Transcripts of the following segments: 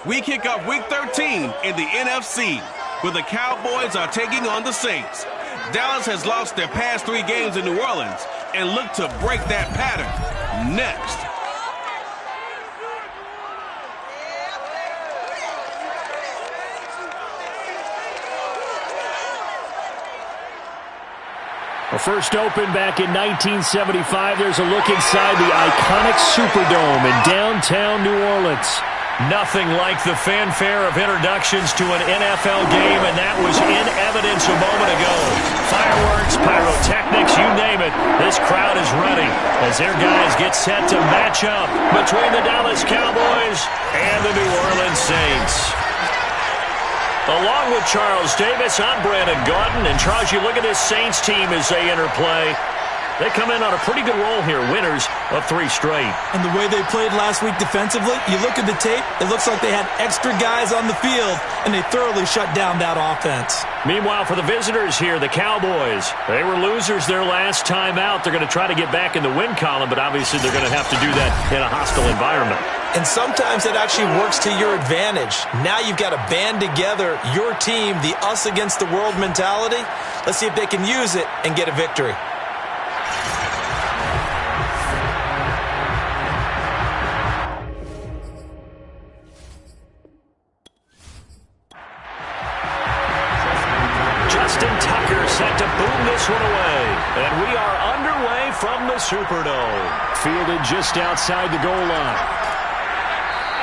We kick off Week 13 in the NFC, where the Cowboys are taking on the Saints. Dallas has lost their past 3 games in New Orleans and look to break that pattern next. Well, first opened back in 1975, there's a look inside the iconic Superdome in downtown New Orleans. Nothing like the fanfare of introductions to an NFL game, and that was in evidence a moment ago. Fireworks, pyrotechnics, you name it. This crowd is ready as their guys get set to match up between the Dallas Cowboys and the New Orleans Saints. Along with Charles Davis, I'm Brandon Gaudin. And Charles, you look at this Saints team as they interplay. They come in on a pretty good roll here, winners of 3 straight. And the way they played last week defensively, you look at the tape, it looks like they had extra guys on the field, and they thoroughly shut down that offense. Meanwhile, for the visitors here, the Cowboys, they were losers their last time out. They're going to try to get back in the win column, but obviously they're going to have to do that in a hostile environment. And sometimes it actually works to your advantage. Now you've got to band together your team, the us against the world mentality. Let's see if they can use it and get a victory. Set to boom this one away. And we are underway from the Superdome. Fielded just outside the goal line.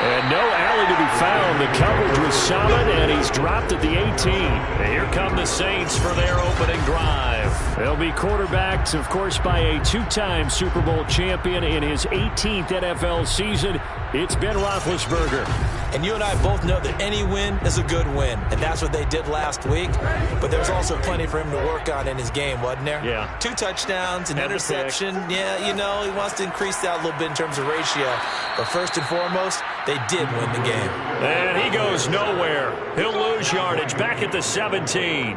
And no alley to be found. The coverage was solid, and he's dropped at the 18. And here come the Saints for their opening drive. They'll be quarterbacked, of course, by a 2-time Super Bowl champion in his 18th NFL season. It's Ben Roethlisberger. And you and I both know that any win is a good win, and that's what they did last week. But there's also plenty for him to work on in his game, wasn't there? Yeah. 2 touchdowns, an interception. Yeah, you know, he wants to increase that a little bit in terms of ratio. But first and foremost, they did win the game. And he goes nowhere. He'll lose yardage back at the 17.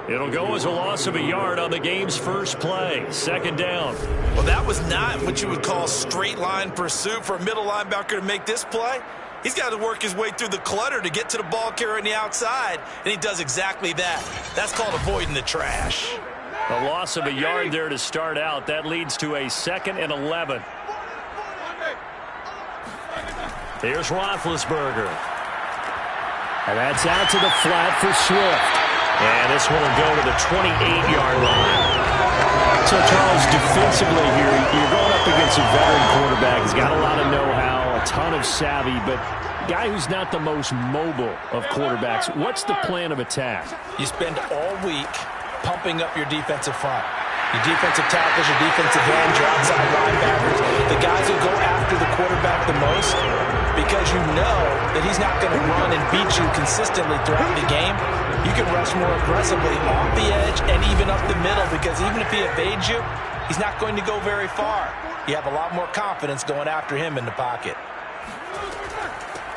It'll go as a loss of a yard on the game's first play. 2nd down. Well, that was not what you would call straight line pursuit for a middle linebacker to make this play. He's got to work his way through the clutter to get to the ball carrier on the outside, and he does exactly that. That's called avoiding the trash. A loss of a yard there to start out. That leads to a 2nd and 11. Here's Roethlisberger. And that's out to the flat for Swift. And this one will go to the 28-yard line. So, Charles, defensively here, you're going up against a veteran quarterback. He's got a lot of know-how, a ton of savvy, but a guy who's not the most mobile of quarterbacks. What's the plan of attack? You spend all week pumping up your defensive front. Your defensive tackles, your defensive ends, your outside linebackers, the guys who go after the quarterback the most, because you know that he's not going to run and beat you consistently throughout the game. You can rush more aggressively off the edge and even up the middle, because even if he evades you, he's not going to go very far. You have a lot more confidence going after him in the pocket.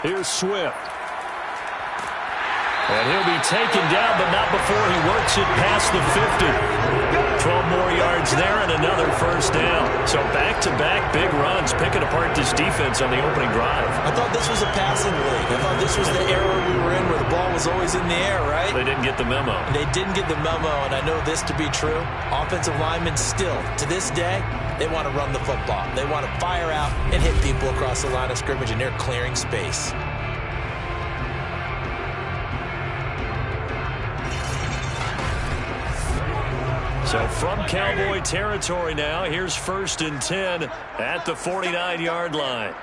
Here's Swift. And he'll be taken down, but not before he works it past the 50. 12 more yards there and another first down. So back-to-back big runs, picking apart this defense on the opening drive. I thought this was a passing league. I thought this was the era we were in where the ball was always in the air, right? They didn't get the memo. They didn't get the memo, and I know this to be true. Offensive linemen still, to this day, they want to run the football. They want to fire out and hit people across the line of scrimmage, and they're clearing space. So from Cowboy territory now, here's 1st and 10 at the 49-yard line.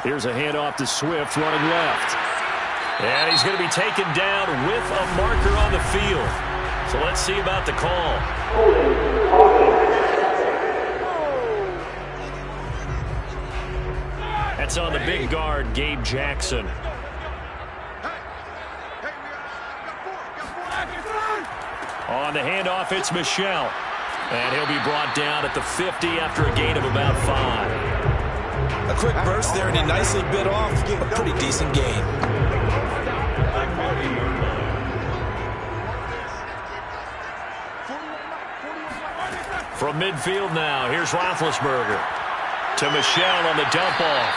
Here's a handoff to Swift running left. And he's going to be taken down with a marker on the field. So let's see about the call. That's on the big guard, Gabe Jackson. On the handoff, it's Michel. And he'll be brought down at the 50 after a gain of about 5. A quick burst there, and he nicely bit off a pretty decent gain. From midfield now, here's Roethlisberger. To Michel on the dump off.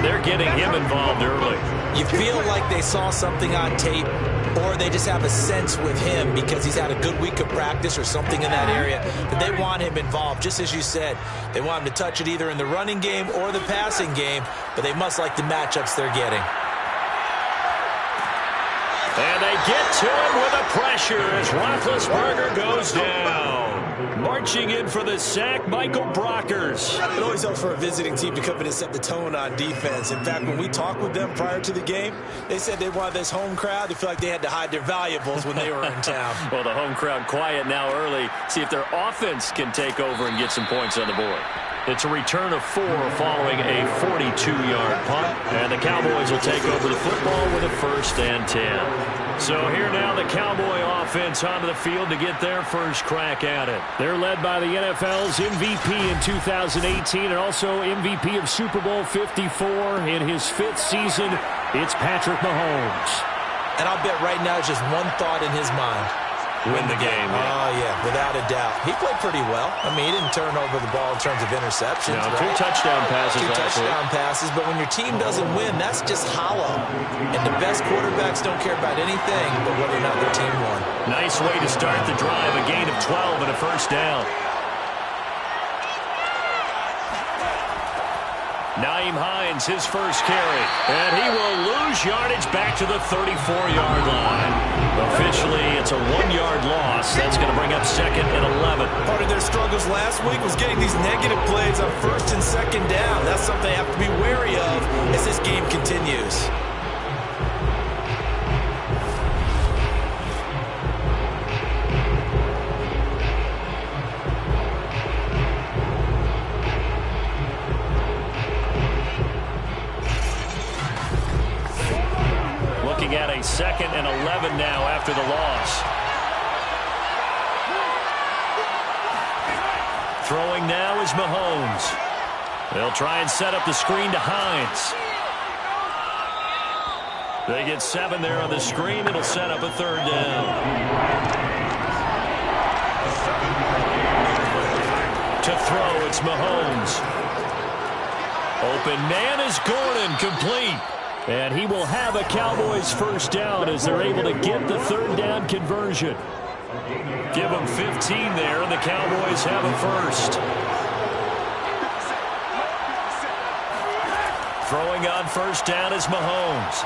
they're getting him involved early. You feel like they saw something on tape, or they just have a sense with him because he's had a good week of practice or something in that area that they want him involved. Just as you said, they want him to touch it either in the running game or the passing game, but they must like the matchups they're getting. And they get to him with the pressure as Roethlisberger goes down. Marching in for the sack, Michael Brockers. It always helps for a visiting team to come in and set the tone on defense. In fact, when we talked with them prior to the game, they said they wanted this home crowd. They feel like they had to hide their valuables when they were in town. Well, the home crowd quiet now early. See if their offense can take over and get some points on the board. It's a return of 4 following a 42-yard punt. And the Cowboys will take over the football with a 1st and 10. So here now the Cowboy offense onto the field to get their first crack at it. They're led by the NFL's MVP in 2018 and also MVP of Super Bowl 54 in his 5th season. It's Patrick Mahomes. And I'll bet right now it's just one thought in his mind. Win the game. Oh, yeah, without a doubt. He played pretty well. I mean, he didn't turn over the ball in terms of interceptions. No, right? 2 touchdown passes. 2 touchdown passes, but when your team doesn't win, that's just hollow. And the best quarterbacks don't care about anything but whether or not their team won. Nice way to start the drive. A gain of 12 and a 1st down. Nyheim Hines, his first carry. And he will lose yardage back to the 34-yard line. Officially, it's a 1-yard loss. That's going to bring up 2nd and 11. Part of their struggles last week was getting these negative plays on 1st and 2nd down. That's something they have to be wary of as this game continues. At a 2nd and 11 now after the loss. Throwing now is Mahomes. They'll try and set up the screen to Hines. They get 7 there on the screen. It'll set up a 3rd down. To throw, it's Mahomes. Open man is Gordon, complete. And he will have a Cowboys 1st down as they're able to get the 3rd down conversion. Give them 15 there, and the Cowboys have a 1st. Throwing on 1st down is Mahomes.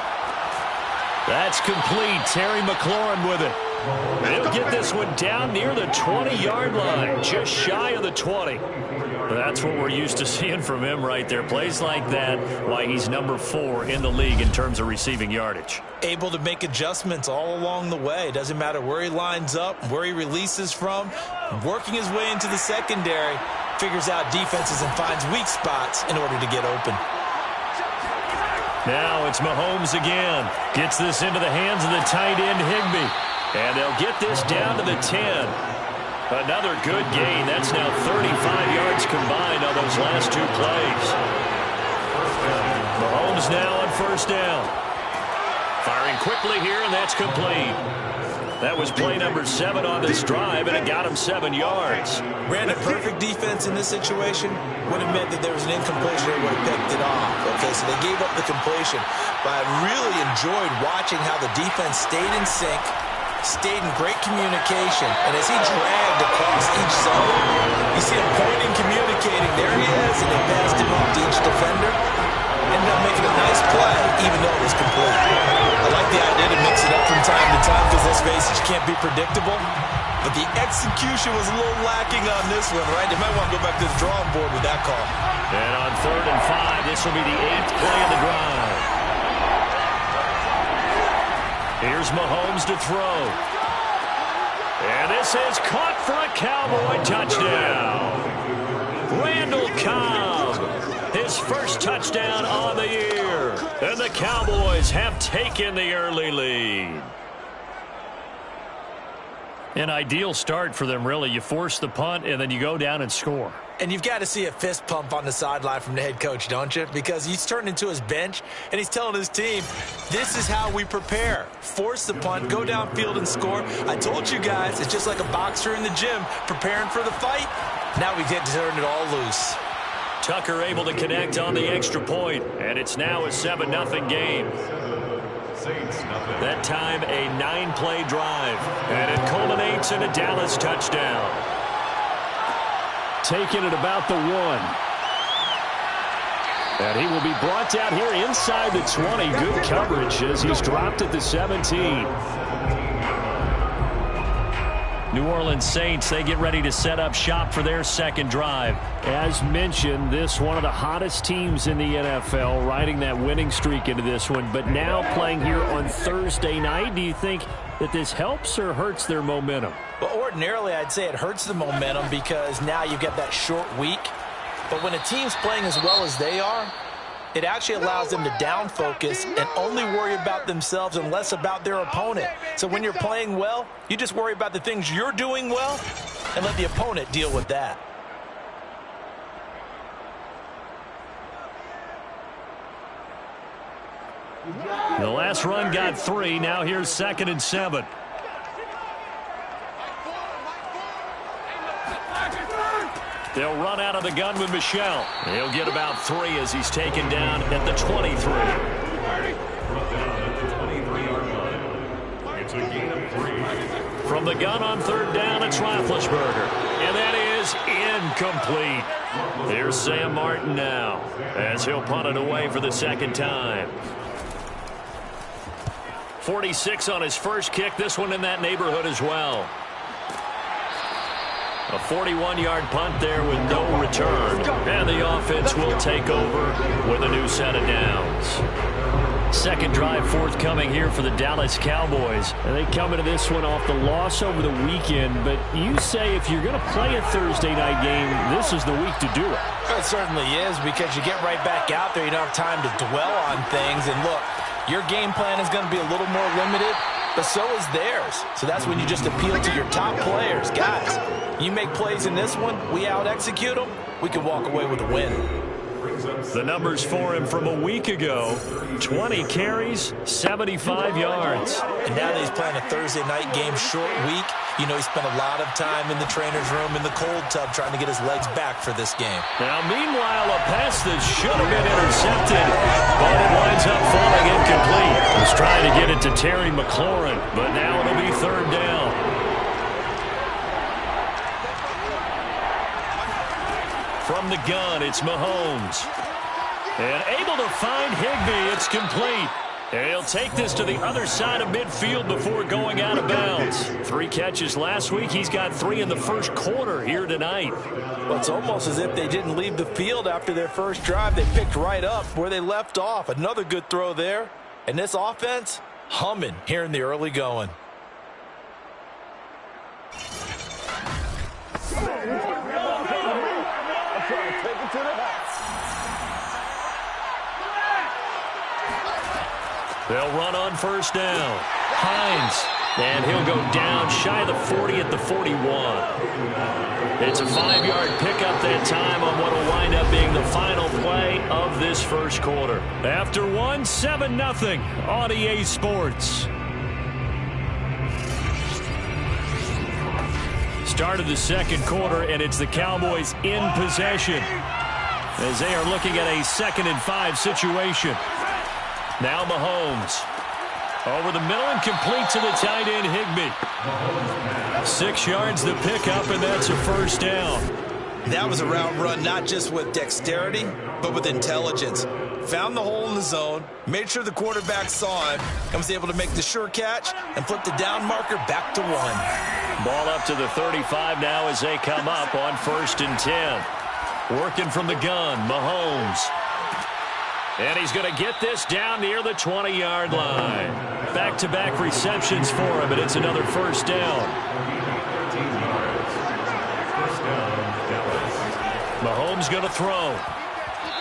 That's complete. Terry McLaurin with it. They'll get this one down near the 20-yard line, just shy of the 20. That's what we're used to seeing from him right there. Plays like that, why he's number 4 in the league in terms of receiving yardage. Able to make adjustments all along the way. Doesn't matter where he lines up, where he releases from. Working his way into the secondary, figures out defenses and finds weak spots in order to get open. Now it's Mahomes again. Gets this into the hands of the tight end, Higbee. And they'll get this down to the 10. Another good gain. That's now 35 yards combined on those last 2 plays. Mahomes now on 1st down. Firing quickly here, and that's complete. That was play number 7 on this drive, and it got him 7 yards. Ran a perfect defense in this situation. Would have meant that there was an incompletion. They would have picked it off. Okay, so they gave up the completion. But I really enjoyed watching how the defense stayed in sync, stayed in great communication, and as he dragged across each zone, you see him pointing, communicating. There he is, and they passed him off to each defender. Ended up making a nice play, even though it was complete. I like the idea to mix it up from time to time because, let's face it, you can't be predictable. But the execution was a little lacking on this one, right? They might want to go back to the drawing board with that call. And on 3rd and 5, this will be the 8th play of the drive. Here's Mahomes to throw. And this is caught for a Cowboy touchdown. Randall Cobb, his first touchdown on the year. And the Cowboys have taken the early lead. An ideal start for them, really. You force the punt, and then you go down and score. And you've got to see a fist pump on the sideline from the head coach, don't you? Because he's turned into his bench, and he's telling his team, this is how we prepare. Force the punt, go downfield and score. I told you guys, it's just like a boxer in the gym preparing for the fight. Now we get to turn it all loose. Tucker able to connect on the extra point, and it's now a 7-0 game. That time a 9-play drive, and it culminates in a Dallas touchdown. Taking it about the 1. And he will be brought down here inside the 20. Good coverage as he's dropped at the 17. New Orleans Saints, they get ready to set up shop for their second drive. As mentioned, this one of the hottest teams in the NFL, riding that winning streak into this one, but now playing here on Thursday night. Do you think that this helps or hurts their momentum? Well, ordinarily, I'd say it hurts the momentum because now you've got that short week. But when a team's playing as well as they are, it actually allows them to down focus and only worry about themselves and less about their opponent. So when you're playing well, you just worry about the things you're doing well and let the opponent deal with that. The last run got 3. Now here's 2nd and 7. They'll run out of the gun with Michel. He'll get about 3 as he's taken down at the 23. From the gun on 3rd down, it's Roethlisberger. And that is incomplete. Here's Sam Martin now as he'll punt it away for the 2nd time. 46 on his first kick. This one in that neighborhood as well. A 41-yard punt there with no return. And the offense will take over with a new set of downs. Second drive forthcoming here for the Dallas Cowboys. And they come into this one off the loss over the weekend. But you say if you're going to play a Thursday night game, this is the week to do it. It certainly is, because you get right back out there. You don't have time to dwell on things. And look, your game plan is going to be a little more limited, but so is theirs. So that's when you just appeal to your top players. Guys, you make plays in this one, we out-execute them, we can walk away with a win. The numbers for him from a week ago: 20 carries, 75 yards. And now that he's playing a Thursday night game, short week, you know he spent a lot of time in the trainer's room in the cold tub trying to get his legs back for this game. Now, meanwhile, a pass that should have been intercepted, but it winds up falling incomplete. He's trying to get it to Terry McLaurin, but now it'll be 3rd down. From the gun, it's Mahomes. And able to find Higbee. It's complete. And he'll take this to the other side of midfield before going out of bounds. 3 catches last week. He's got 3 in the first quarter here tonight. Well, it's almost as if they didn't leave the field after their first drive. They picked right up where they left off. Another good throw there. And this offense, humming here in the early going. They'll run on 1st down. Hines, and he'll go down shy of the 40 at the 41. It's a 5-yard pickup that time on what will wind up being the final play of this first quarter. After 7-0 on EA Sports. Start of the second quarter, and it's the Cowboys in possession as they are looking at a 2nd and 5 situation. Now Mahomes over the middle and complete to the tight end Higbee. 6 yards the pickup, and that's a 1st down. That was a route run not just with dexterity, but with intelligence. Found the hole in the zone, made sure the quarterback saw him, and was able to make the sure catch and flip the down marker back to 1. Ball up to the 35 now as they come up on 1st and 10. Working from the gun, Mahomes. And he's going to get this down near the 20-yard line. Back-to-back receptions for him, and it's another 1st down. Mahomes going to throw.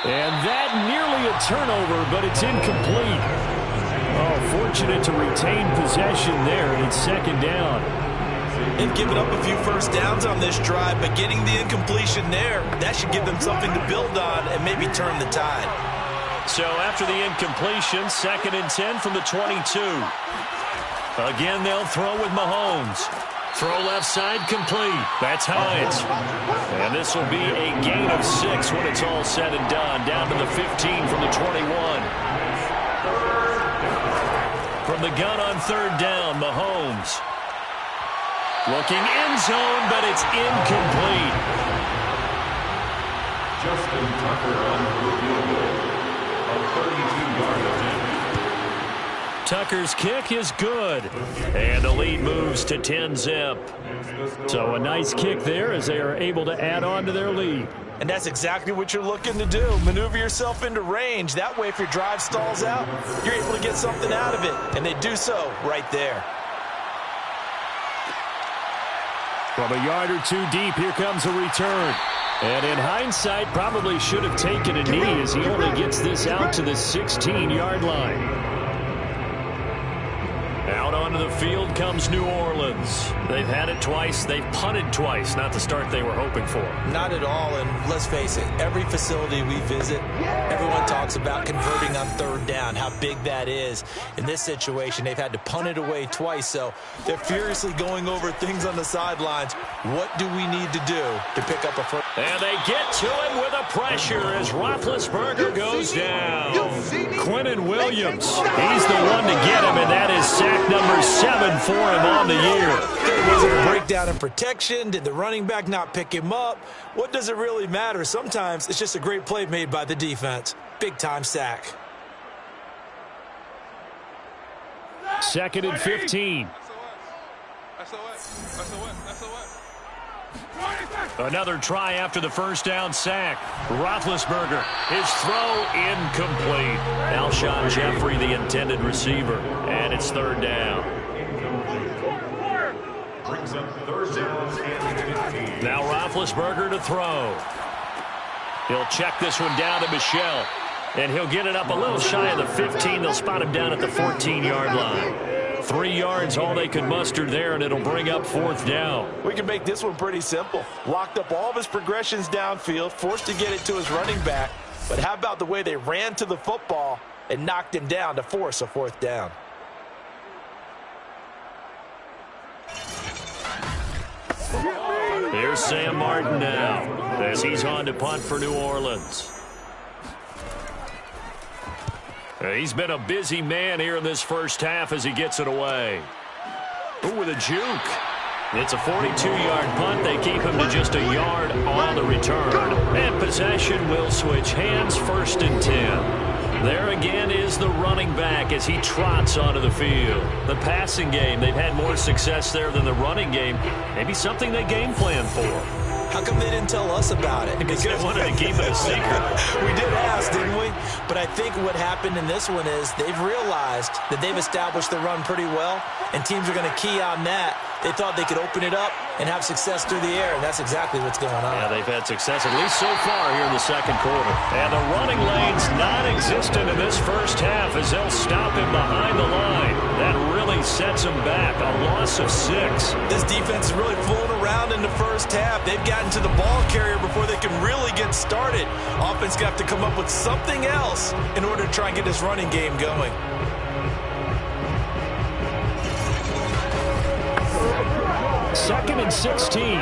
And that nearly a turnover, but it's incomplete. Oh, fortunate to retain possession there, and it's 2nd down. They've given up a few 1st downs on this drive, but getting the incompletion there, that should give them something to build on and maybe turn the tide. So after the incompletion, 2nd and 10 from the 22. Again, they'll throw with Mahomes. Throw left side complete. That's Hines. And this will be a gain of 6 when it's all said and done. Down to the 15 from the 21. From the gun on third down, Mahomes. Looking end zone, but it's incomplete. Justin Tucker on the field goal. A 32-yard attempt. Tucker's kick is good. And the lead moves to 10-zip. So a nice kick there as they are able to add on to their lead. And that's exactly what you're looking to do. Maneuver yourself into range. That way, if your drive stalls out, you're able to get something out of it. And they do so right there. From a yard or two deep, here comes a return. And in hindsight, probably should have taken a knee as he only gets this out to the 16-yard line. Out onto the field comes New Orleans. They've had it twice. They've punted twice. Not the start they were hoping for. Not at all, and let's face it, every facility we visit, everyone talks about converting on third down, how big that is. In this situation, they've had to punt it away twice, so they're furiously going over things on the sidelines. What do we need to do to pick up a first? And they get to him with a pressure as Roethlisberger goes down. Quinnen Williams, he's the one to get him, and that is sack number 7 for him on the year. Was it a breakdown in protection? Did the running back not pick him up? What does it really matter? Sometimes it's just a great play made by the defense. Big-time sack. 2nd and 15. Another try after the first down sack. Roethlisberger, his throw incomplete. Alshon Jeffrey, the intended receiver. And it's third down. Brings up third down and 15. Now Roethlisberger to throw. He'll check this one down to Michel. And he'll get it up a little shy of the 15. They'll spot him down at the 14-yard line. 3 yards, all they could muster there, and it'll bring up 4th down. We can make this one pretty simple. Locked up all of his progressions downfield, forced to get it to his running back. But how about the way they ran to the football and knocked him down to force a 4th down? Here's Sam Martin now as he's on to punt for New Orleans. He's been a busy man here in this first half as he gets it away. Ooh, with a juke. It's a 42-yard punt. They keep him to just a yard on the return. And possession will switch hands, 1st and 10. There again is the running back as he trots onto the field. The passing game, they've had more success there than the running game. Maybe something they game plan for. How come they didn't tell us about it? Because they wanted to keep it a secret. We did ask, didn't we? But I think what happened in this one is they've realized that they've established the run pretty well, and teams are going to key on that. They thought they could open it up and have success through the air, and that's exactly what's going on. Yeah, they've had success, at least so far here in the second quarter. And the running lane's non-existent in this first half as they'll stop him behind the line. That really sets him back, a loss of 6. This defense is really fooling around in the first half. They've gotten to the ball carrier before they can really get started. Offense got to come up with something else in order to try and get this running game going. Second and 16.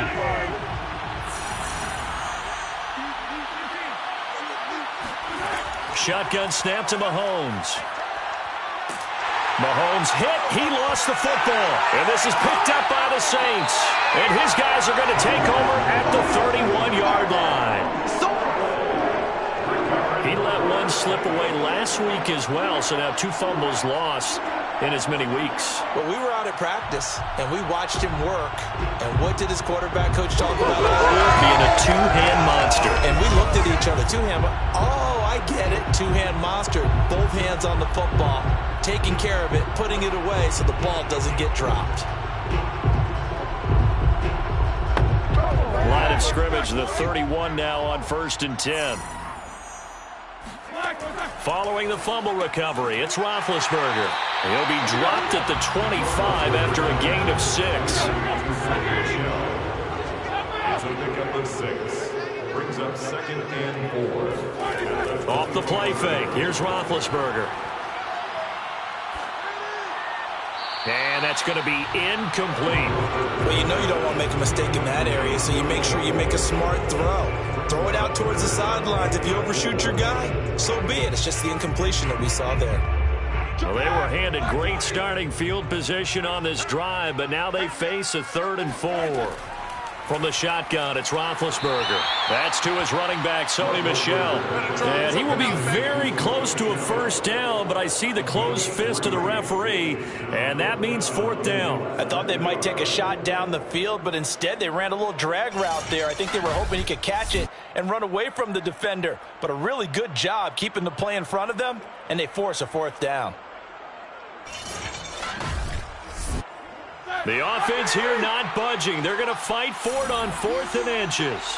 Shotgun snap to Mahomes. Mahomes hit. He lost the football. And this is picked up by the Saints. And his guys are going to take over at the 31-yard line. He let one slip away last week as well, so now 2 fumbles lost in as many weeks. Well, we were out at practice, and we watched him work. And what did his quarterback coach talk about? Being a two-hand monster. And we looked at each other. Two-hand. Oh, I get it. Two-hand monster. Both hands on the football, taking care of it, putting it away so the ball doesn't get dropped. Line of scrimmage, the 31 now on 1st and 10. Following the fumble recovery, it's Roethlisberger. He'll be dropped at the 25 after a gain of 6. It's a pickup of 6. Brings up 2nd and 4. Off the play fake, here's Roethlisberger. And that's going to be incomplete. Well, you know you don't want to make a mistake in that area, so you make sure you make a smart throw. Throw it out towards the sidelines. If you overshoot your guy, so be it. It's just the incompletion that we saw there. Well, they were handed great starting field position on this drive, but now they face a 3rd and 4. From the shotgun, it's Roethlisberger. That's to his running back, Sony Michel. And he will be very close to a first down, but I see the closed fist of the referee, and that means 4th down. I thought they might take a shot down the field, but instead they ran a little drag route there. I think they were hoping he could catch it and run away from the defender. But a really good job keeping the play in front of them, and they force a 4th down. The offense here not budging. They're going to fight for it on 4th and inches.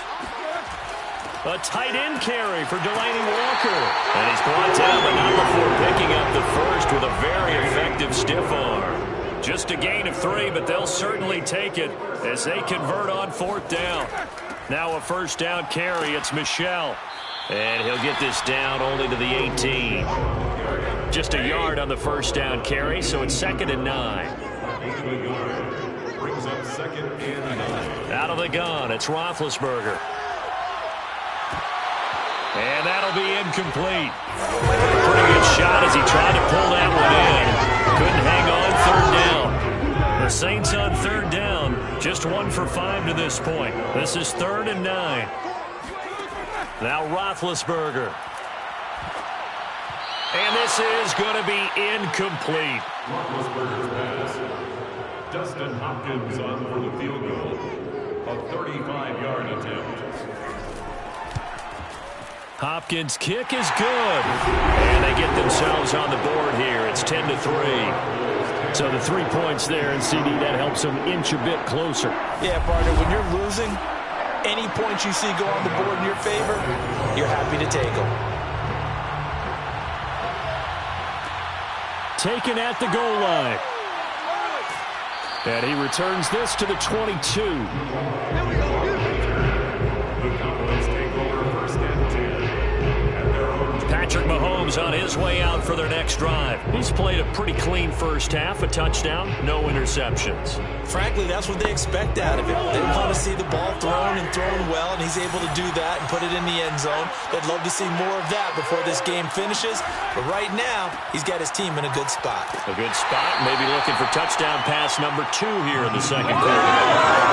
A tight end carry for Delaney Walker. And he's brought down, but not before picking up the first with a very effective stiff arm. Just a gain of 3, but they'll certainly take it as they convert on 4th down. Now a first down carry. It's Michel. And he'll get this down only to the 18. Just a yard on the first down carry, so it's 2nd and 9. Brings up 2nd and 9. Out of the gun, it's Roethlisberger. And that'll be incomplete. Pretty good shot as he tried to pull that one in. Couldn't hang on 3rd down. The Saints on 3rd down, just 1 for 5 to this point. This is 3rd and 9. Now Roethlisberger. And this is going to be incomplete. Roethlisberger's pass. Dustin Hopkins on for the field goal. A 35-yard attempt. Hopkins' kick is good. And they get themselves on the board here. It's 10-3. So the 3 points there, and CD, that helps them inch a bit closer. Yeah, partner, when you're losing, any points you see go on the board in your favor, you're happy to take them. Taken at the goal line. And he returns this to the 22. The Cowboys take over 1st and 10 at their own. Patrick Mahomes on his way out for their next drive. He's played a pretty clean first half, a touchdown, no interceptions. Frankly, that's what they expect out of him. They want to see the ball thrown and thrown well, and he's able to do that and put it in the end zone. They'd love to see more of that before this game finishes. But right now, he's got his team in a good spot. A good spot, maybe looking for touchdown pass number 2 here in the 2nd quarter.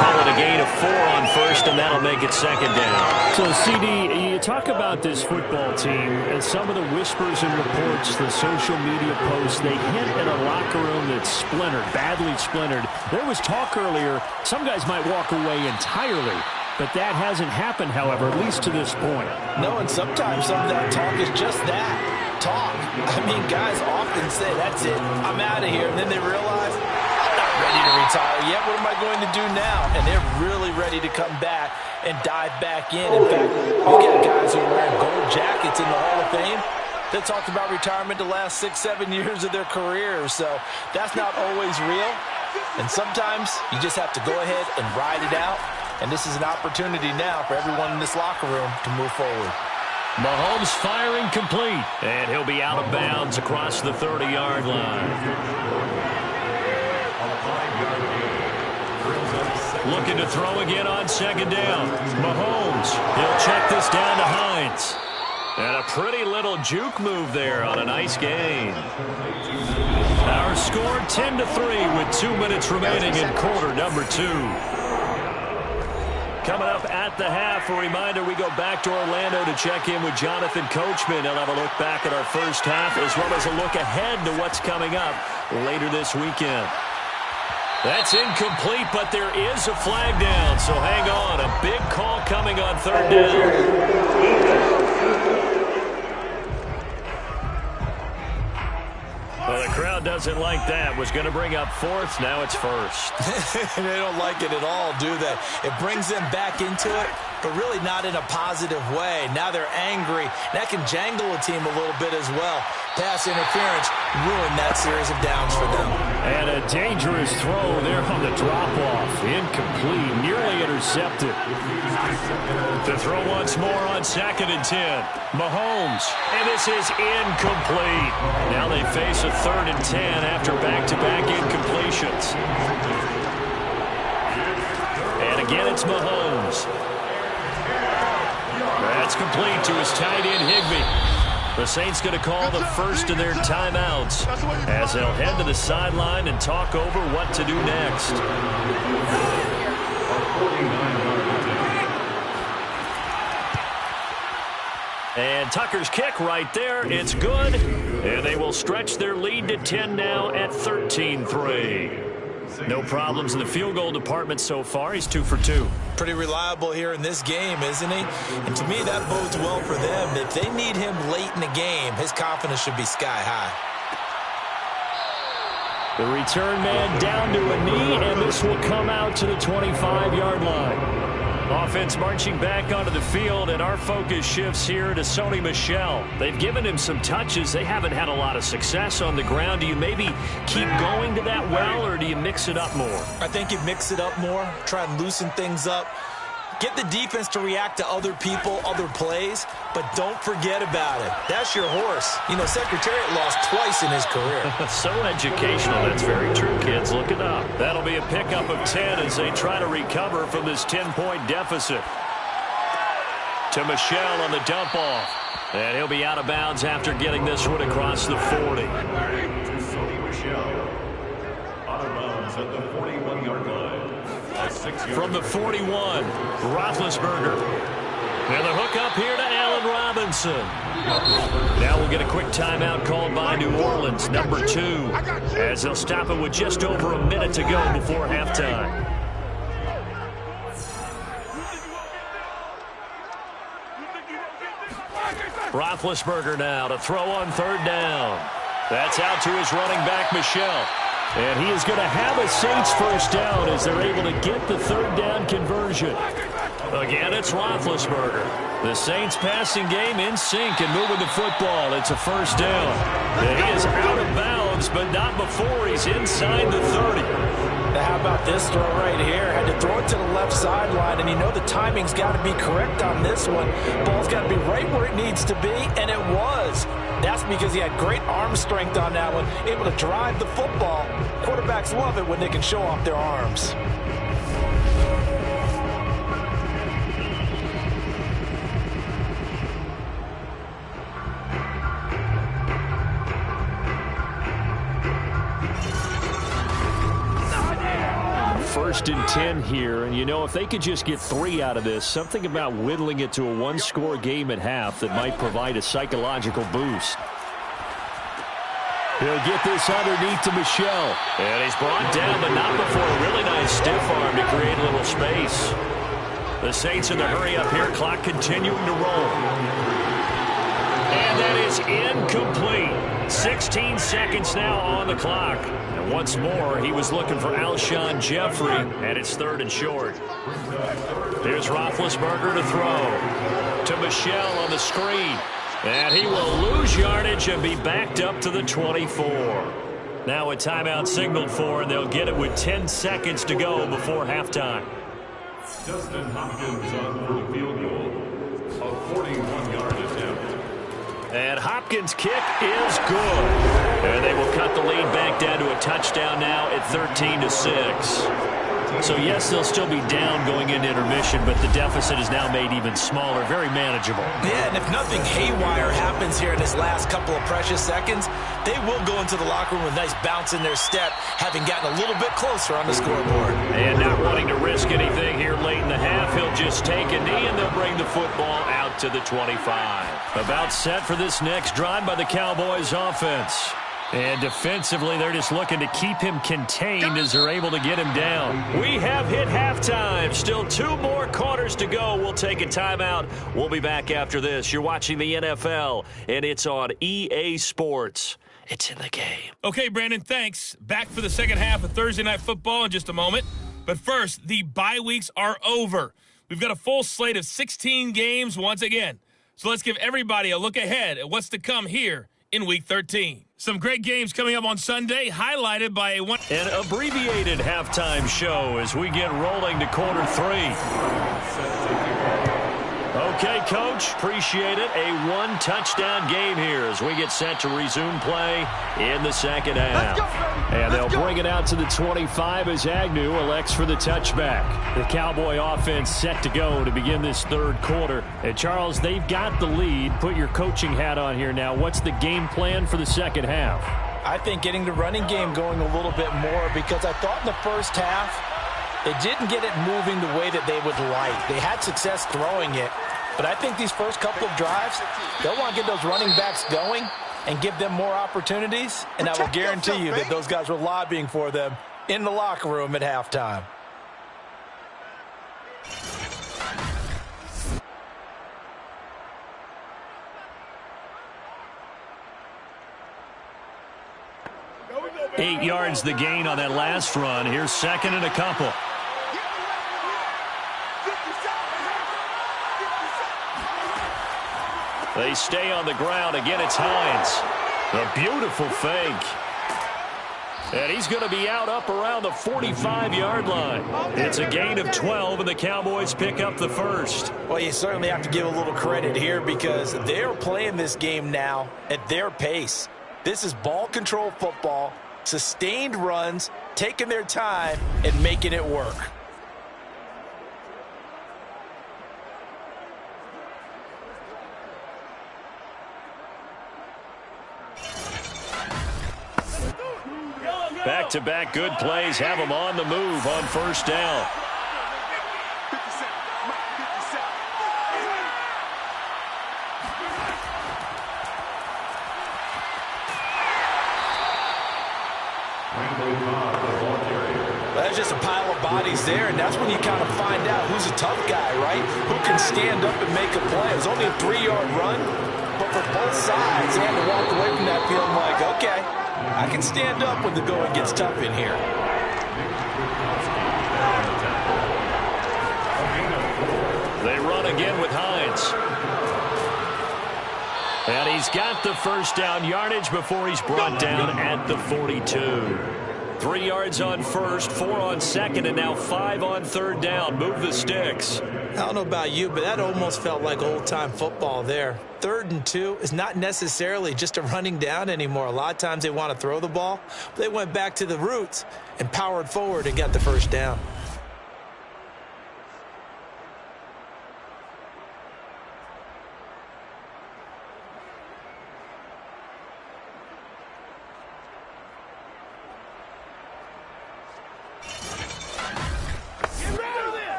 Call it a gain of 4 on 1st, and that'll make it 2nd down. So, CD, you talk about this football team and some of the whispers and reports, the social media posts, they hint at a locker room that's splintered, badly splintered. There was talk earlier, some guys might walk away entirely, but that hasn't happened, however, at least to this point. No, and sometimes some of that talk is just that, talk. I mean, guys often say, that's it, I'm out of here, and then they realize, I'm not ready to retire yet, what am I going to do now? And they're really ready to come back and dive back in. In fact, we got guys who are wearing gold jackets in the Hall of Fame that talked about retirement the last 6-7 years of their careers, so that's not always real. And sometimes you just have to go ahead and ride it out. And this is an opportunity now for everyone in this locker room to move forward. Mahomes firing complete. And he'll be out of bounds across the 30-yard line. Looking to throw again on 2nd down. Mahomes, he'll check this down to Hines. And a pretty little juke move there on a nice gain. Our score 10-3 with 2 minutes remaining in quarter number 2. Coming up at the half, a reminder, we go back to Orlando to check in with Jonathan Coachman. He'll have a look back at our first half as well as a look ahead to what's coming up later this weekend. That's incomplete, but there is a flag down, so hang on. A big call coming on 3rd down. Well, the crowd doesn't like that. Was going to bring up 4th. Now it's 1st. They don't like it at all, do they? It brings them back into it, but really not in a positive way. Now they're angry. That can jangle a team a little bit as well. Pass interference ruined that series of downs for them. And a dangerous throw there on the drop-off. Incomplete. Nearly intercepted. intercepted. To throw once more on 2nd and 10. Mahomes, and this is incomplete. Now they face a 3rd and 10 after back-to-back incompletions. And again, it's Mahomes. That's complete to his tight end, Higbee. The Saints going to call the first of their timeouts as they'll head to the sideline and talk over what to do next. And Tucker's kick right there. It's good. And they will stretch their lead to 10 now at 13-3. No problems in the field goal department so far. He's 2 for 2. Pretty reliable here in this game, isn't he? And to me, that bodes well for them. If they need him late in the game, his confidence should be sky high. The return man down to a knee, and this will come out to the 25-yard line. Offense marching back onto the field, and our focus shifts here to Sony Michel. They've given him some touches. They haven't had a lot of success on the ground. Do you maybe keep going to that well, or do you mix it up more? I think you mix it up more, try and loosen things up. Get the defense to react to other people, other plays, but don't forget about it. That's your horse. You know, Secretariat lost twice in his career. So educational. That's very true, kids. Look it up. That'll be a pickup of 10 as they try to recover from this 10-point deficit. To Michel on the dump off. And he'll be out of bounds after getting this one across the 40. To Sony Michel. Out of bounds at the 41-yard line. From the 41, Roethlisberger. And the hook up here to Allen Robinson. Now we'll get a quick timeout called by New Orleans, number 2, as they'll stop it with just over a minute to go before halftime. Roethlisberger now to throw on 3rd down. That's out to his running back, Michel. And he is going to have a Saints first down as they're able to get the 3rd down conversion. Again, it's Roethlisberger. The Saints passing game in sync and moving the football. It's a first down. And he is out of bounds, but not before he's inside the 30. Now, how about this throw right here? Had to throw it to the left sideline, and you know the timing's got to be correct on this one. Ball's got to be right where it needs to be, and it was. That's because he had great arm strength on that one, able to drive the football. Quarterbacks love it when they can show off their arms. First and 10 here, and you know, if they could just get 3 out of this, something about whittling it to a one-score game at half that might provide a psychological boost. He'll get this underneath to Michel. And he's brought down, but not before a really nice stiff arm to create a little space. The Saints in the hurry up here, clock continuing to roll. And that is incomplete. 16 seconds now on the clock. And once more, he was looking for Alshon Jeffrey, and it's 3rd and short. Here's Roethlisberger to throw. To Michel on the screen. And he will lose yardage and be backed up to the 24. Now a timeout signaled for, and they'll get it with 10 seconds to go before halftime. Dustin Hopkins on for the field goal. A 41-yard attempt. And Hopkins' kick is good. And they will cut the lead back down to a touchdown now at 13-6. So, yes, they'll still be down going into intermission, but the deficit is now made even smaller, very manageable. Yeah, and if nothing haywire happens here in this last couple of precious seconds, they will go into the locker room with a nice bounce in their step, having gotten a little bit closer on the scoreboard. And not wanting to risk anything here late in the half, he'll just take a knee, and they'll bring the football out to the 25. About set for this next drive by the Cowboys offense. And defensively, they're just looking to keep him contained as they're able to get him down. We have hit halftime. Still 2 more quarters to go. We'll take a timeout. We'll be back after this. You're watching the NFL, and it's on EA Sports. It's in the game. Okay, Brandon, thanks. Back for the second half of Thursday Night Football in just a moment. But first, the bye weeks are over. We've got a full slate of 16 games once again. So let's give everybody a look ahead at what's to come here in Week 13. Some great games coming up on Sunday, highlighted by an abbreviated halftime show as we get rolling to quarter 3. Okay, Coach, appreciate it. A one-touchdown game here as we get set to resume play in the second half. And they'll bring it out to the 25 as Agnew elects for the touchback. The Cowboy offense set to go to begin this third quarter. And, Charles, they've got the lead. Put your coaching hat on here now. What's the game plan for the second half? I think getting the running game going a little bit more, because I thought in the first half it didn't get it moving the way that they would like. They had success throwing it, but I think these first couple of drives, they'll want to get those running backs going and give them more opportunities, and I will guarantee you that those guys were lobbying for them in the locker room at halftime. Eight yards the gain on that last run. Here's second and a couple. They stay on the ground. Again, it's Hines. A beautiful fake. And he's going to be out up around the 45-yard line. It's a gain of 12, and the Cowboys pick up the first. Well, you certainly have to give a little credit here because they're playing this game now at their pace. This is ball control football, sustained runs, taking their time, and making it work. Back-to-back good plays have them on the move on first down. That's just a pile of bodies there, and that's when you kind of find out who's a tough guy, right? Who can stand up and make a play. It was only a 3-yard run, but for both sides, they had to walk away from that feeling like, okay, I can stand up when the going gets tough in here. They run again with Hines. And he's got the first down yardage before he's brought down at the 42. 3 yards on first, 4 on second, and now 5 on third down. Move the sticks. I don't know about you, but that almost felt like old-time football there. 3rd and 2 is not necessarily just a running down anymore. A lot of times they want to throw the ball. But they went back to the roots and powered forward and got the first down.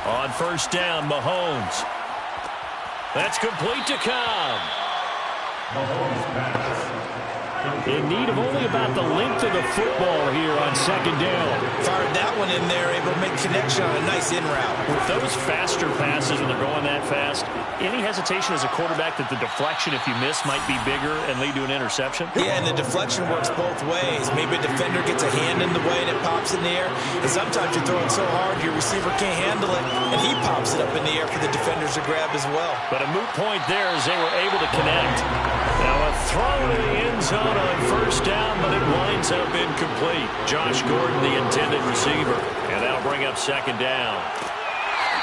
On first down, Mahomes. That's complete to Cobb. Mahomes pass. In need of only about the length of the football here on second down. Fired that one in there, able to make connection on a nice in route. With those faster passes when they're going that fast, any hesitation as a quarterback that the deflection, if you miss, might be bigger and lead to an interception? Yeah, and the deflection works both ways. Maybe a defender gets a hand in the way and it pops in the air. And sometimes you're throwing so hard your receiver can't handle it, and he pops it up in the air for the defenders to grab as well. But a moot point there as they were able to connect. Now a throw to the end zone on first down, but it winds up incomplete. Josh Gordon, the intended receiver. And that'll bring up second down.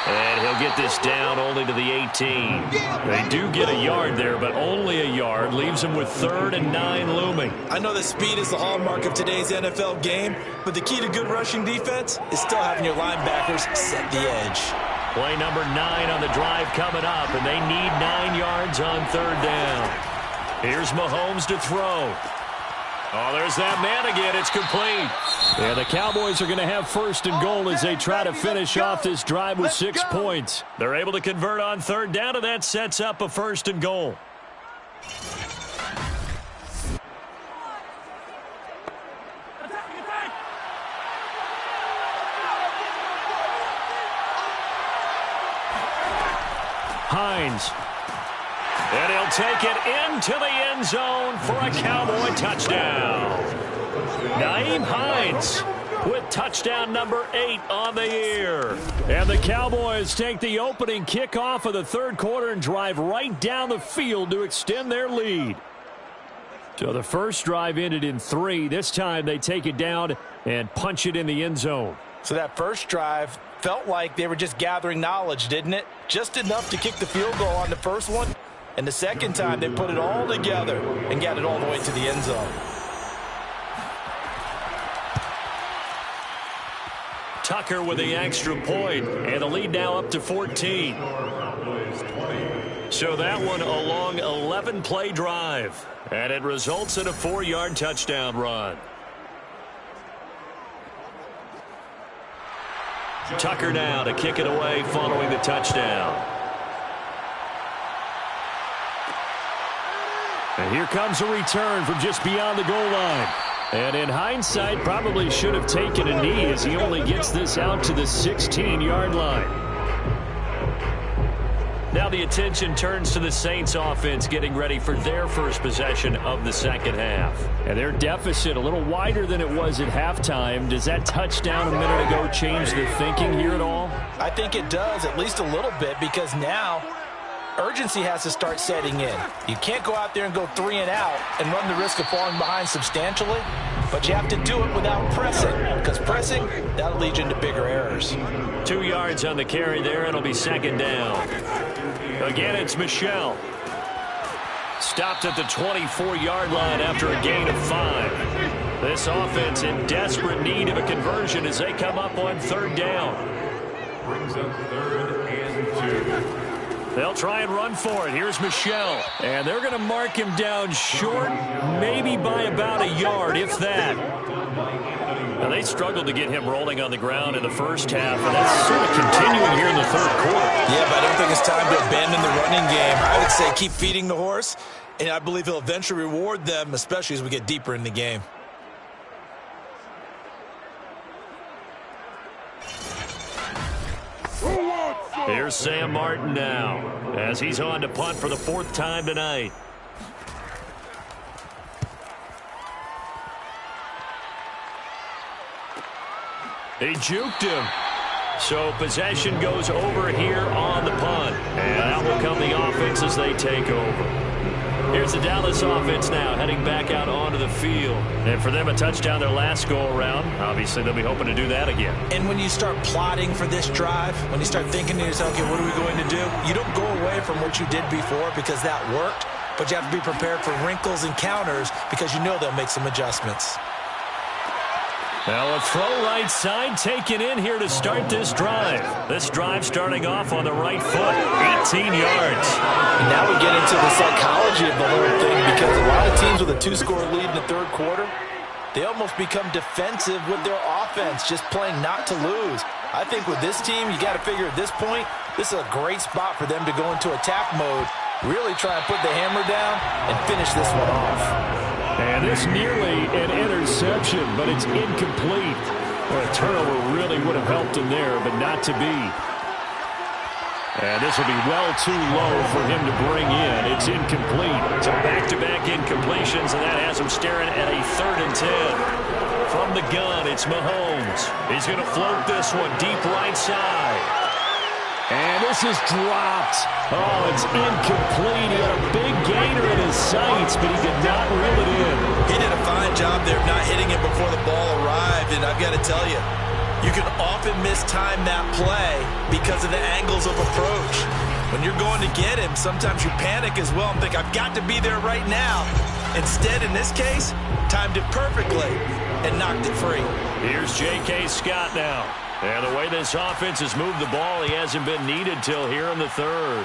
And he'll get this down only to the 18. They do get a yard there, but only a yard. Leaves them with 3rd and 9 looming. I know that speed is the hallmark of today's NFL game, but the key to good rushing defense is still having your linebackers set the edge. Play number 9 on the drive coming up, and they need 9 yards on third down. Here's Mahomes to throw. Oh, there's that man again. It's complete. Yeah, the Cowboys are going to have first and goal as they try to finish off this drive with 6 points. They're able to convert on third down, and that sets up a first and goal. Hines. And he'll take it into the end zone for a Cowboy touchdown. Nyheim Hines with touchdown number 8 on the year. And the Cowboys take the opening kickoff of the third quarter and drive right down the field to extend their lead. So the first drive ended in 3. This time they take it down and punch it in the end zone. So that first drive felt like they were just gathering knowledge, didn't it? Just enough to kick the field goal on the first one. And the second time they put it all together and got it all the way to the end zone. Tucker with the extra point, and the lead now up to 14. So that one a long 11-play drive, and it results in a 4-yard touchdown run. Tucker now to kick it away following the touchdown. And here comes a return from just beyond the goal line. And in hindsight, probably should have taken a knee as he only gets this out to the 16-yard line. Now the attention turns to the Saints offense getting ready for their first possession of the second half. And their deficit a little wider than it was at halftime. Does that touchdown a minute ago change the thinking here at all? I think it does, at least a little bit, because now urgency has to start setting in. You can't go out there and go 3 and out and run the risk of falling behind substantially, but you have to do it without pressing, because pressing, that'll lead you into bigger errors. 2 yards on the carry there, and it'll be second down. Again, it's Michel. Stopped at the 24-yard line after a gain of 5. This offense in desperate need of a conversion as they come up on third down. Brings up 3rd and 2. They'll try and run for it. Here's Michel. And they're going to mark him down short, maybe by about a yard, if that. Now, they struggled to get him rolling on the ground in the first half, and that's sort of continuing here in the third quarter. Yeah, but I don't think it's time to abandon the running game. I would say keep feeding the horse, and I believe he'll eventually reward them, especially as we get deeper in the game. Here's Sam Martin now, as he's on to punt for the 4th time tonight. He juked him. So possession goes over here on the punt. And out will come the offense as they take over. Here's the Dallas offense now heading back out onto the field. And for them, a touchdown their last go-around. Obviously, they'll be hoping to do that again. And when you start plotting for this drive, when you start thinking to yourself, okay, what are we going to do? You don't go away from what you did before because that worked, but you have to be prepared for wrinkles and counters because you know they'll make some adjustments. Well, a throw right side taken in here to start this drive. This drive starting off on the right foot, 18 yards. And now we get into the psychology of the whole thing because a lot of teams with a 2-score lead in the third quarter, they almost become defensive with their offense, just playing not to lose. I think with this team, you got to figure at this point, this is a great spot for them to go into attack mode, really try and put the hammer down and finish this one off. And this nearly an interception, but it's incomplete. Well, a turnover really would have helped him there, but not to be. And this will be well too low for him to bring in. It's incomplete. So back-to-back incompletions, and that has him staring at a 3rd and 10. From the gun, it's Mahomes. He's going to float this one deep right side. And this is dropped. Oh, it's incomplete. He had a big gainer in his sights, but he could not reel it in. He did a fine job there of not hitting it before the ball arrived, and I've got to tell you, you can often mistime that play because of the angles of approach. When you're going to get him, sometimes you panic as well and think, I've got to be there right now. Instead, in this case, timed it perfectly and knocked it free. Here's J.K. Scott now. And the way this offense has moved the ball, he hasn't been needed till here in the 3rd.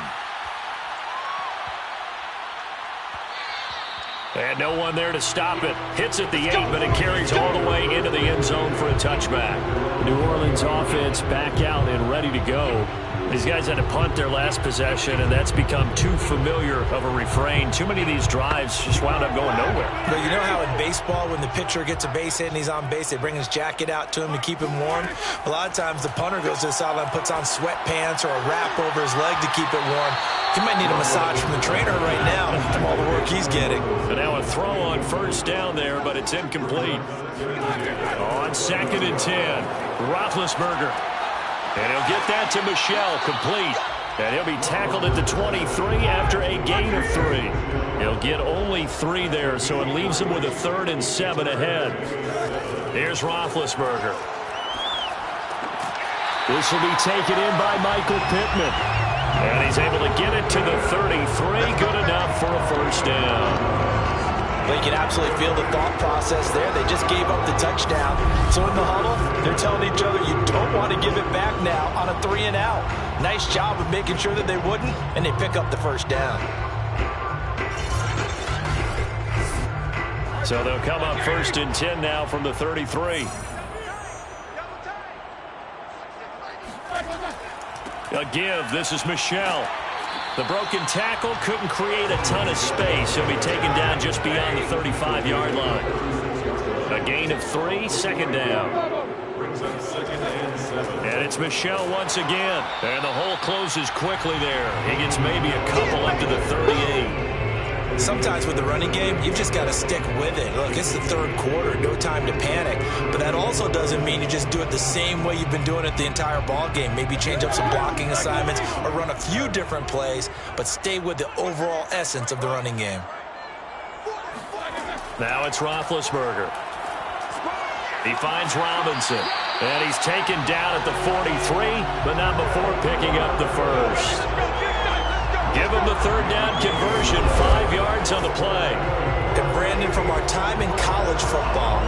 And no one there to stop it. Hits at the 8, but it carries all the way into the end zone for a touchback. New Orleans offense back out and ready to go. These guys had to punt their last possession, and that's become too familiar of a refrain. Too many of these drives just wound up going nowhere. But you know how in baseball, when the pitcher gets a base hit and he's on base, they bring his jacket out to him to keep him warm? A lot of times the punter goes to the sideline, puts on sweatpants or a wrap over his leg to keep it warm. He might need a massage from the trainer right now from all the work he's getting. And now a throw on first down there, but it's incomplete. On 2nd and 10, Roethlisberger. And he'll get that to Michel, complete. And he'll be tackled at the 23 after a gain of 3. He'll get only 3 there, so it leaves him with a 3rd and 7 ahead. Here's Roethlisberger. This will be taken in by Michael Pittman. And he's able to get it to the 33. Good enough for a first down. Well, you can absolutely feel the thought process there. They just gave up the touchdown. So in the huddle, they're telling each other, you don't want to give it back now on a 3 and out. Nice job of making sure that they wouldn't, and they pick up the first down. So they'll come up 1st and 10 now from the 33. A give. This is Michel. The broken tackle couldn't create a ton of space. He'll be taken down just beyond the 35-yard line. A gain of 3, 2nd down. And it's Michel once again. And the hole closes quickly there. He gets maybe a couple up to the 38. Sometimes with the running game, you've just got to stick with it. Look, it's the 3rd quarter, no time to panic. But that also doesn't mean you just do it the same way you've been doing it the entire ball game. Maybe change up some blocking assignments or run a few different plays, but stay with the overall essence of the running game. Now it's Roethlisberger. He finds Robinson. And he's taken down at the 43, but not before picking up the 1st. Give him the 3rd down conversion, 5 yards on the play. And Brandon, from our time in college football,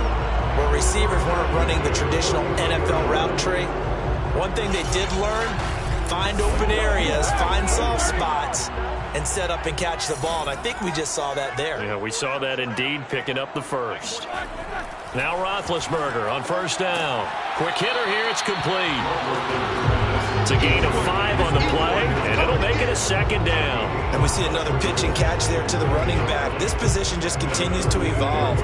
where receivers weren't running the traditional NFL route tree, one thing they did learn, find open areas, find soft spots, and set up and catch the ball. And I think we just saw that there. Yeah, we saw that indeed, picking up the 1st. Now Roethlisberger on 1st down. Quick hitter here, it's complete. It's a gain of 5 on the play, and it'll make it a 2nd down. And we see another pitch and catch there to the running back. This position just continues to evolve.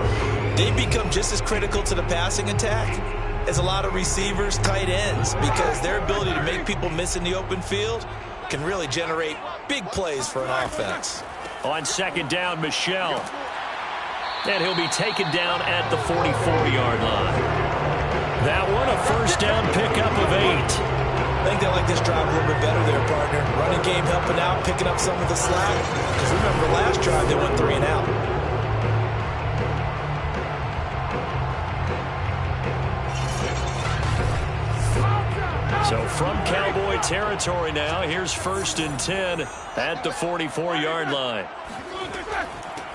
They become just as critical to the passing attack as a lot of receivers, tight ends, because their ability to make people miss in the open field can really generate big plays for an offense. On 2nd down, Michel. And he'll be taken down at the 44-yard line. That one, a 1st down pickup of 8. I think they like this drive a little bit better there, partner. Running game helping out, picking up some of the slack. Because remember, last drive they went 3 and out. So from Cowboy territory now, here's 1st and 10 at the 44-yard line.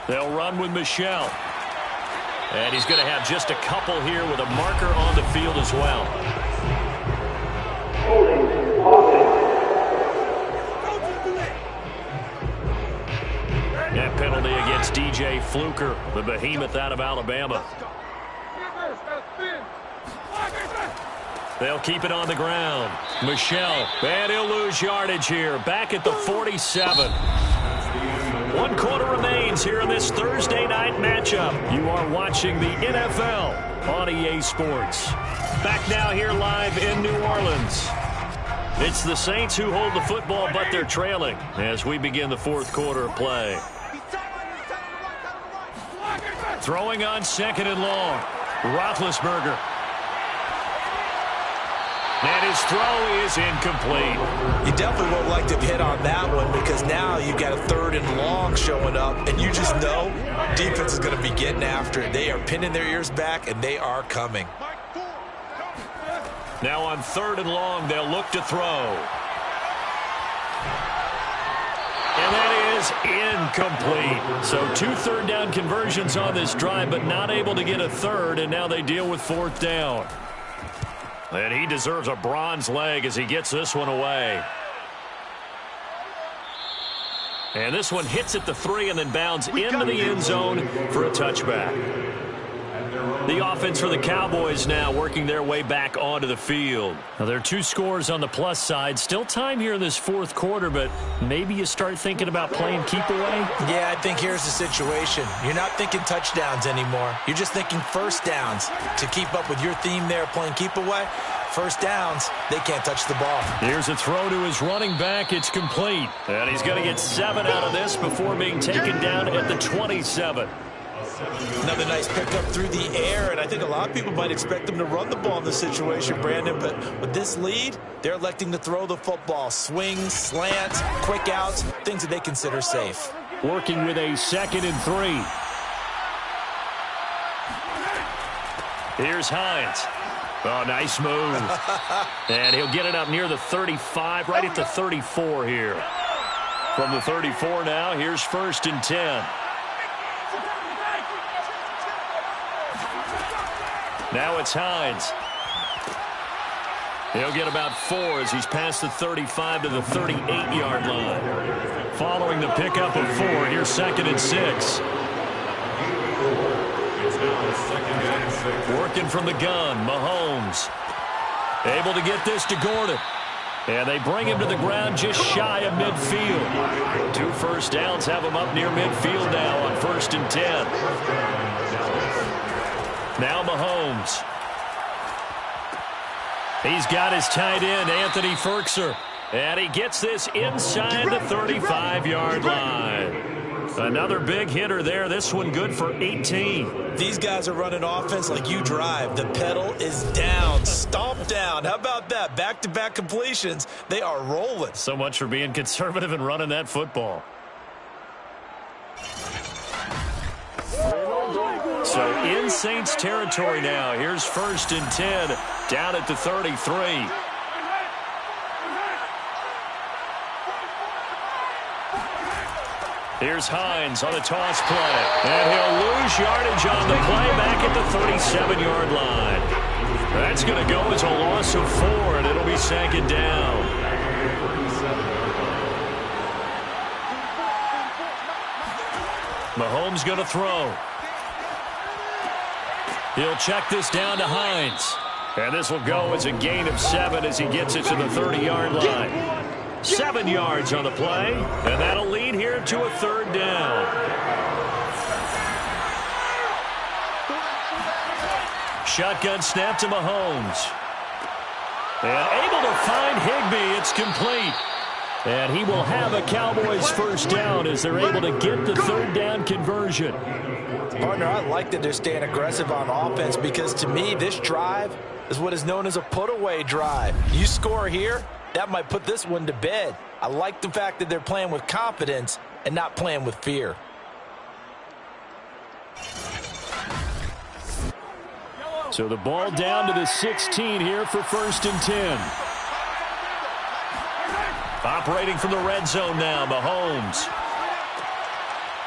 They'll run with Michel. And he's going to have just a couple here with a marker on the field as well. That penalty against DJ Fluker, the behemoth out of Alabama. They'll keep it on the ground. Michel, and he'll lose yardage here. Back at the 47. 1 quarter remains here in this Thursday night matchup. You are watching the NFL on EA Sports. Back now here live in New Orleans. It's the Saints who hold the football, but they're trailing as we begin the 4th quarter of play. Throwing on 2nd and long. Roethlisberger. And his throw is incomplete. You definitely won't like to hit on that one because now you've got a 3rd and long showing up, and you just know defense is going to be getting after it. They are pinning their ears back, and they are coming. Now on 3rd and long, they'll look to throw. And that is incomplete. So 2 3rd down conversions on this drive, but not able to get a 3rd, and now they deal with 4th down. And he deserves a bronze leg as he gets this one away. And this one hits at the 3 and then bounds into the end zone for a touchback. The offense for the Cowboys now working their way back onto the field. Now, there are 2 scores on the plus side. Still time here in this fourth quarter, but maybe you start thinking about playing keep away? Yeah, I think here's the situation. You're not thinking touchdowns anymore. You're just thinking first downs. To keep up with your theme there, playing keep away, first downs, they can't touch the ball. Here's a throw to his running back. It's complete. And he's going to get 7 out of this before being taken down at the 27. Another nice pickup through the air, and I think a lot of people might expect them to run the ball in this situation, Brandon, but with this lead, they're electing to throw the football. Swings, slants, quick outs, things that they consider safe. Working with a 2nd and 3. Here's Hines. Oh, nice move. And he'll get it up near the 35, right at the 34 here. From the 34 now, here's 1st and 10. Now it's Hines. He'll get about 4 as he's past the 35 to the 38-yard line. Following the pickup of 4, here's 2nd and 6. Working from the gun, Mahomes. Able to get this to Gordon. And they bring him to the ground just shy of midfield. 2 first downs have him up near midfield now on 1st and 10. Now Mahomes. He's got his tight end, Anthony Ferkser. And he gets this inside the 35-yard line. Another big hitter there. This one good for 18. These guys are running offense like you drive. The pedal is down, stomp down. How about that? Back-to-back completions. They are rolling. So much for being conservative and running that football. So in Saints territory now. Here's 1st and 10 down at the 33. Here's Hines on the toss play. And he'll lose yardage on the play back at the 37-yard line. That's going to go as a loss of 4, and it'll be 2nd down. Mahomes going to throw. He'll check this down to Hines. And this will go as a gain of 7 as he gets it to the 30-yard line. 7 yards on the play, and that'll lead here to a 3rd down. Shotgun snap to Mahomes. And able to find Higbee. It's complete. And he will have a Cowboys 1st down as they're able to get the 3rd down conversion. Partner, I like that they're staying aggressive on offense because to me, this drive is what is known as a put-away drive. You score here, that might put this one to bed. I like the fact that they're playing with confidence and not playing with fear. So the ball down to the 16 here for 1st and 10. Operating from the red zone now, Mahomes.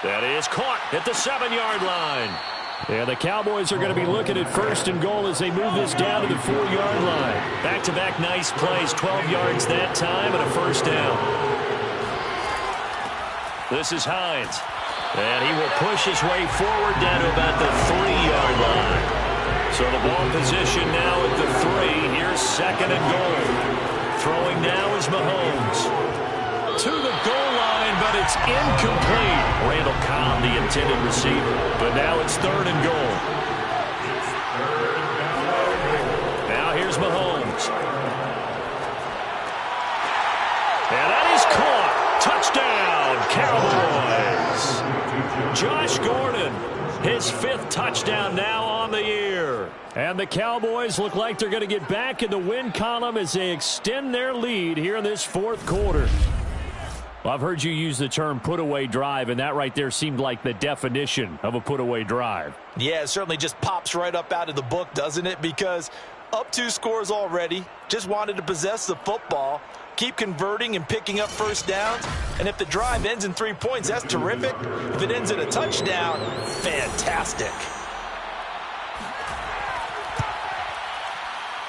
That is caught at the 7-yard line. Yeah, the Cowboys are going to be looking at 1st and goal as they move this down to the 4-yard line. Back-to-back nice plays, 12 yards that time and a 1st down. This is Hines. And he will push his way forward down to about the 3-yard line. So the ball position now at the 3. Here's 2nd and goal. Throwing now is Mahomes. To the goal line, but it's incomplete. Randall Cobb, the intended receiver. But now it's 3rd and goal. Now here's Mahomes. And that is caught. Touchdown, Cowboys. Josh Gordon, his 5th touchdown now on the year. And the Cowboys look like they're going to get back in the win column as they extend their lead here in this 4th quarter. Well, I've heard you use the term put-away drive, and that right there seemed like the definition of a put-away drive. Yeah, it certainly just pops right up out of the book, doesn't it? Because up 2 scores already, just wanted to possess the football, keep converting and picking up 1st downs. And if the drive ends in 3 points, that's terrific. If it ends in a touchdown, fantastic.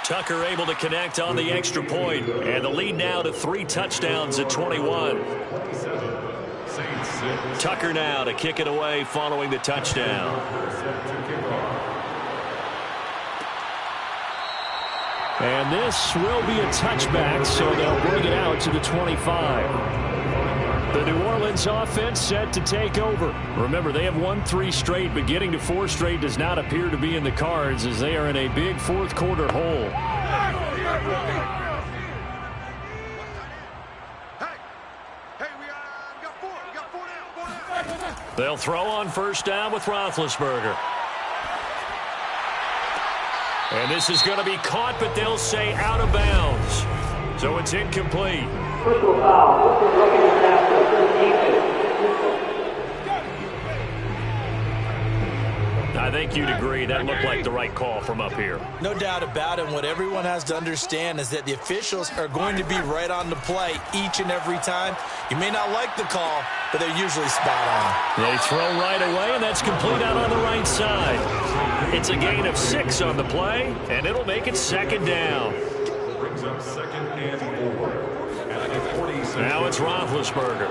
Tucker able to connect on the extra point, and the lead now to 3 touchdowns at 21. Tucker now to kick it away following the touchdown. And this will be a touchback, so they'll bring it out to the 25. The New Orleans offense set to take over. Remember, they have won 3 straight, but getting to 4 straight does not appear to be in the cards as they are in a big fourth quarter hole. They'll throw on first down with Roethlisberger. And this is going to be caught, but they'll say out of bounds. So it's incomplete. Personal foul. This is looking at that. I think you'd agree that looked like the right call from up here. No doubt about it. And what everyone has to understand is that the officials are going to be right on the play each and every time. You may not like the call, but they're usually spot on. They throw right away, and that's complete out on the right side. It's a gain of 6 on the play, and it'll make it second down. Brings up second and 4. Now it's Roethlisberger.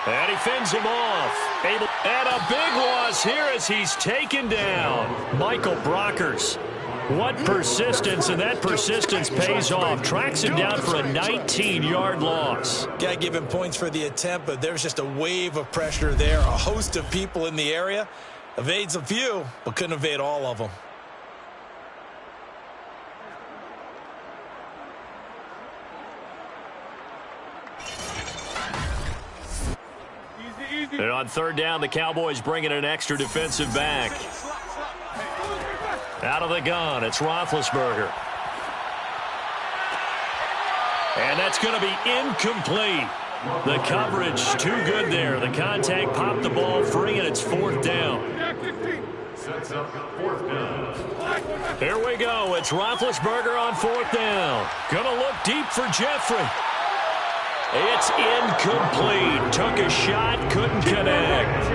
And he fends him off. And a big loss here as he's taken down. Michael Brockers. What persistence, and that persistence pays off. Tracks him down for a 19-yard loss. Got to give him points for the attempt, but there's just a wave of pressure there. A host of people in the area. Evades a few, but couldn't evade all of them. And on third down, the Cowboys bring in an extra defensive back. Out of the gun, it's Roethlisberger. And that's going to be incomplete. The coverage too good there. The contact popped the ball free, and it's fourth down. Sets up fourth down. Here we go. It's Roethlisberger on fourth down. Going to look deep for Jeffrey. It's incomplete. Took a shot, couldn't connect.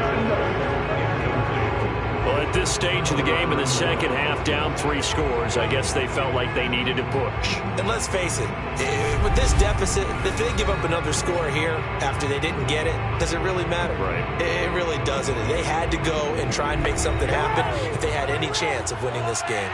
Well, at this stage of the game in the second half, down 3 scores, I guess they felt like they needed a push. And let's face it, with this deficit, if they give up another score here after they didn't get it, does it really matter? Right. It really doesn't. They had to go and try and make something happen if they had any chance of winning this game.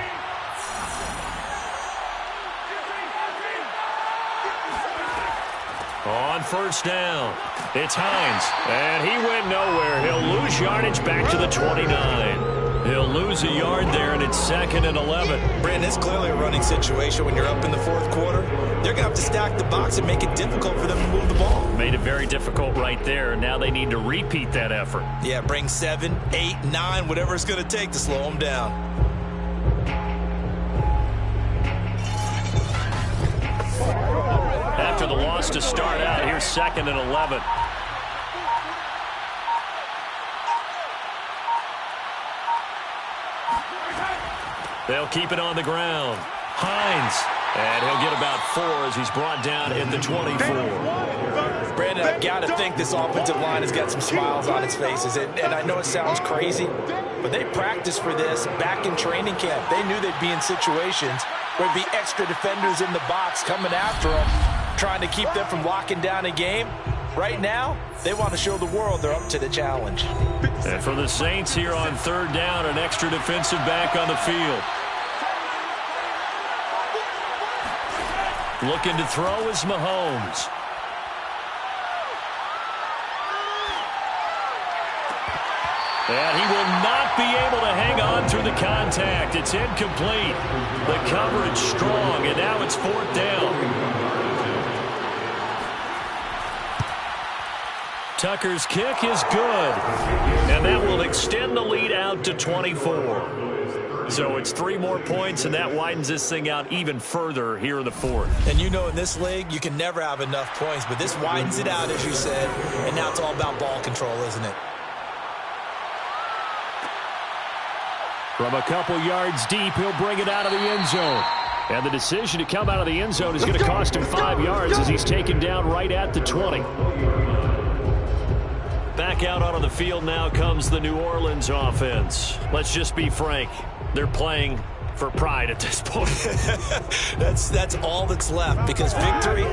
On first down, it's Hines, and he went nowhere. He'll lose yardage back to the 29. He'll lose a yard there, and it's second and 11. Brandon, it's clearly a running situation when you're up in the fourth quarter. They're going to have to stack the box and make it difficult for them to move the ball. Made it very difficult right there. Now they need to repeat that effort. Yeah, bring 7, 8, 9, whatever it's going to take to slow them down. After the loss to start out, here's second and 11. They'll keep it on the ground. Hines, and he'll get about 4 as he's brought down at the 24. Brandon, I've got to think this offensive line has got some smiles on its faces. And I know it sounds crazy, but they practiced for this back in training camp. They knew they'd be in situations where there'd be extra defenders in the box coming after them, trying to keep them from locking down a game. Right now, they want to show the world they're up to the challenge. And for the Saints here on third down, an extra defensive back on the field. Looking to throw is Mahomes. And he will not be able to hang on through the contact. It's incomplete. The coverage strong, and now it's fourth down. Tucker's kick is good. And that will extend the lead out to 24. So it's 3 more points, and that widens this thing out even further here in the fourth. And you know in this league, you can never have enough points, but this widens it out, as you said, and now it's all about ball control, isn't it? From a couple yards deep, he'll bring it out of the end zone. And the decision to come out of the end zone is going to cost him 5 yards as he's taken down right at the 20. Back out onto the field now comes the New Orleans offense. Let's just be frank. They're playing for pride at this point. That's all that's left, because victory,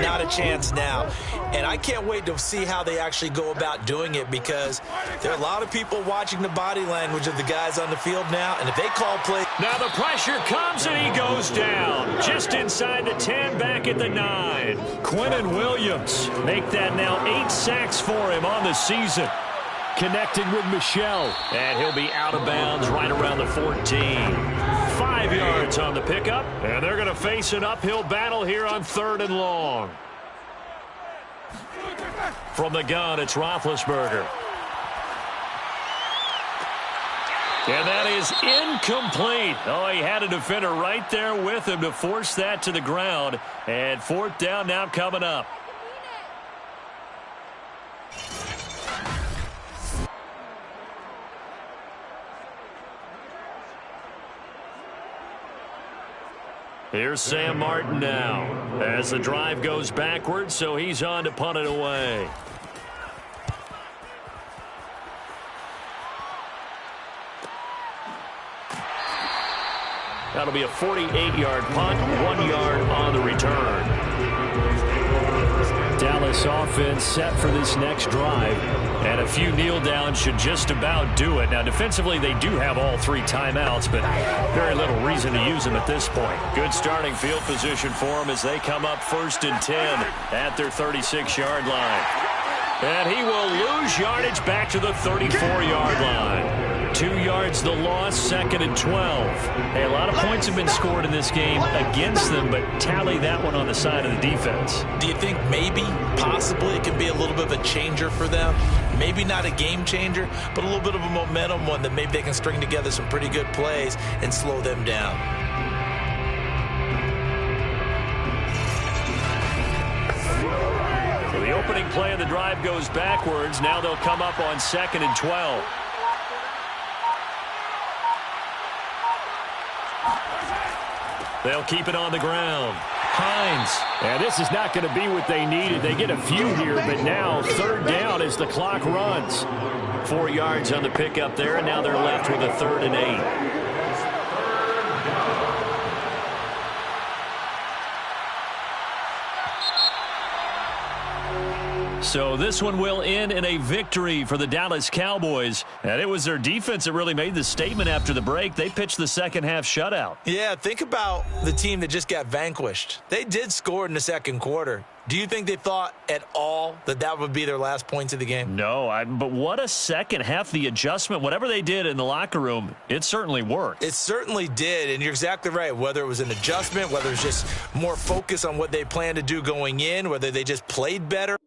not a chance now. And I can't wait to see how they actually go about doing it, because there are a lot of people watching the body language of the guys on the field now, and if they call play... Now the pressure comes, and he goes down. Just inside the 10, back at the 9. Quinnen Williams make that now 8 sacks for him on the season. Connecting with Michelle, and he'll be out of bounds right around the 14. 5 yards on the pickup, and they're going to face an uphill battle here on 3rd and long. From the gun, it's Roethlisberger. And that is incomplete. Oh, he had a defender right there with him to force that to the ground. And 4th down now coming up. Here's Sam Martin now as the drive goes backwards, so he's on to punt it away. That'll be a 48-yard punt, 1 yard on the return. Dallas offense set for this next drive, and a few kneel downs should just about do it. Now, defensively, they do have all 3 timeouts, but very little reason to use them at this point. Good starting field position for them as they come up 1st and 10 at their 36-yard line. And he will lose yardage back to the 34-yard line. 2 yards the loss, 2nd and 12. Hey, a lot of points have been scored in this game against them, but tally that one on the side of the defense. Do you think maybe, possibly, it can be a little bit of a changer for them? Maybe not a game changer, but a little bit of a momentum one that maybe they can string together some pretty good plays and slow them down. So the opening play of the drive goes backwards. Now they'll come up on 2nd and 12. They'll keep it on the ground. Hines. And this is not going to be what they needed. They get a few here, but now 3rd down as the clock runs. 4 yards on the pickup there, and now they're left with a 3rd and 8. So this one will end in a victory for the Dallas Cowboys. And it was their defense that really made the statement after the break. They pitched the second half shutout. Yeah, think about the team that just got vanquished. They did score in the 2nd quarter. Do you think they thought at all that that would be their last points of the game? No, but what a second half. The adjustment, whatever they did in the locker room, it certainly worked. It certainly did, and you're exactly right. Whether it was an adjustment, whether it's just more focus on what they planned to do going in, whether they just played better.